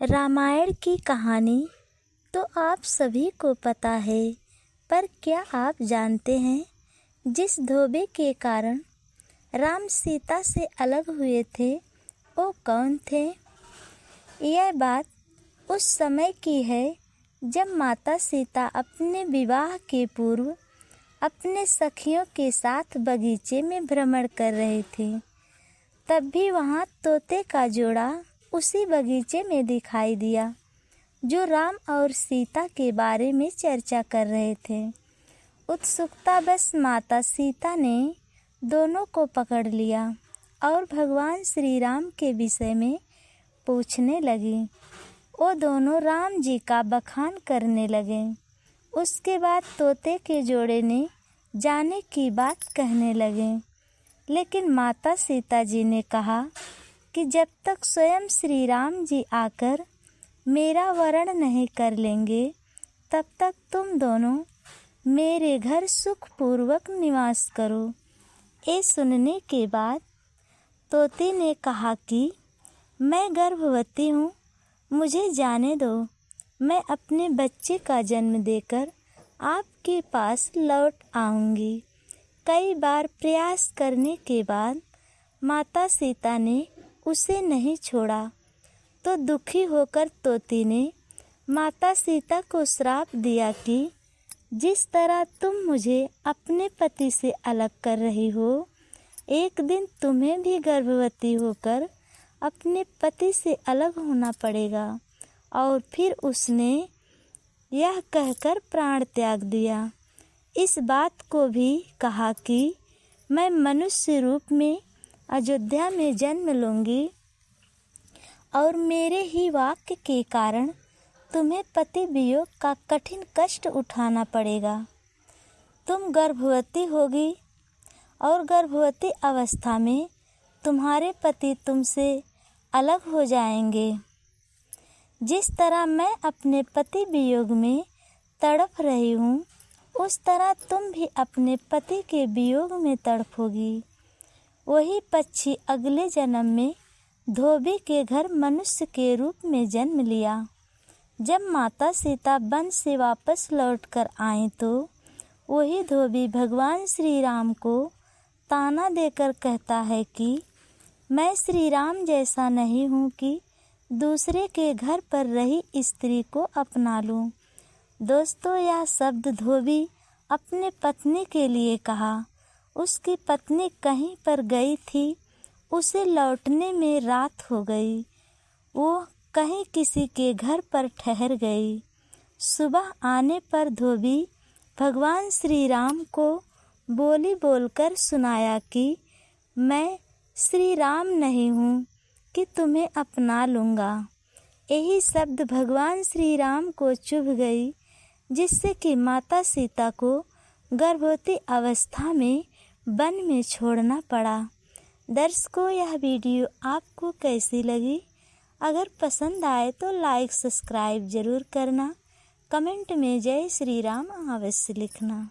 रामायण की कहानी तो आप सभी को पता है, पर क्या आप जानते हैं जिस धोबी के कारण राम सीता से अलग हुए थे वो कौन थे? यह बात उस समय की है जब माता सीता अपने विवाह के पूर्व अपने सखियों के साथ बगीचे में भ्रमण कर रहे थे। तब भी वहाँ तोते का जोड़ा उसी बगीचे में दिखाई दिया जो राम और सीता के बारे में चर्चा कर रहे थे। उत्सुकता बस माता सीता ने दोनों को पकड़ लिया और भगवान श्री राम के विषय में पूछने लगी। वो दोनों राम जी का बखान करने लगे। उसके बाद तोते के जोड़े ने जाने की बात कहने लगे, लेकिन माता सीता जी ने कहा कि जब तक स्वयं श्री राम जी आकर मेरा वरण नहीं कर लेंगे तब तक तुम दोनों मेरे घर सुखपूर्वक निवास करो। ये सुनने के बाद तोते ने कहा कि मैं गर्भवती हूँ, मुझे जाने दो, मैं अपने बच्चे का जन्म देकर आपके पास लौट आऊँगी। कई बार प्रयास करने के बाद माता सीता ने उसे नहीं छोड़ा तो दुखी होकर तोते ने माता सीता को श्राप दिया कि जिस तरह तुम मुझे अपने पति से अलग कर रही हो, एक दिन तुम्हें भी गर्भवती होकर अपने पति से अलग होना पड़ेगा। और फिर उसने यह कहकर प्राण त्याग दिया। इस बात को भी कहा कि मैं मनुष्य रूप में अयोध्या में जन्म लूँगी और मेरे ही वाक्य के कारण तुम्हें पति वियोग का कठिन कष्ट उठाना पड़ेगा। तुम गर्भवती होगी और गर्भवती अवस्था में तुम्हारे पति तुमसे अलग हो जाएंगे। जिस तरह मैं अपने पति वियोग में तड़प रही हूँ, उस तरह तुम भी अपने पति के वियोग में तड़पोगी। वही पक्षी अगले जन्म में धोबी के घर मनुष्य के रूप में जन्म लिया। जब माता सीता वन से वापस लौटकर आए तो वही धोबी भगवान श्री राम को ताना देकर कहता है कि मैं श्री राम जैसा नहीं हूँ कि दूसरे के घर पर रही स्त्री को अपना लूँ। दोस्तों, यह शब्द धोबी अपने पत्नी के लिए कहा। उसकी पत्नी कहीं पर गई थी, उसे लौटने में रात हो गई। वो कहीं किसी के घर पर ठहर गई। सुबह आने पर धोबी भगवान श्री राम को बोली बोलकर सुनाया कि मैं श्री राम नहीं हूँ कि तुम्हें अपना लूँगा। यही शब्द भगवान श्री राम को चुभ गई, जिससे कि माता सीता को गर्भवती अवस्था में वन में छोड़ना पड़ा। दर्शकों, यह वीडियो आपको कैसी लगी? अगर पसंद आए तो लाइक सब्सक्राइब ज़रूर करना। कमेंट में जय श्री राम अवश्य लिखना।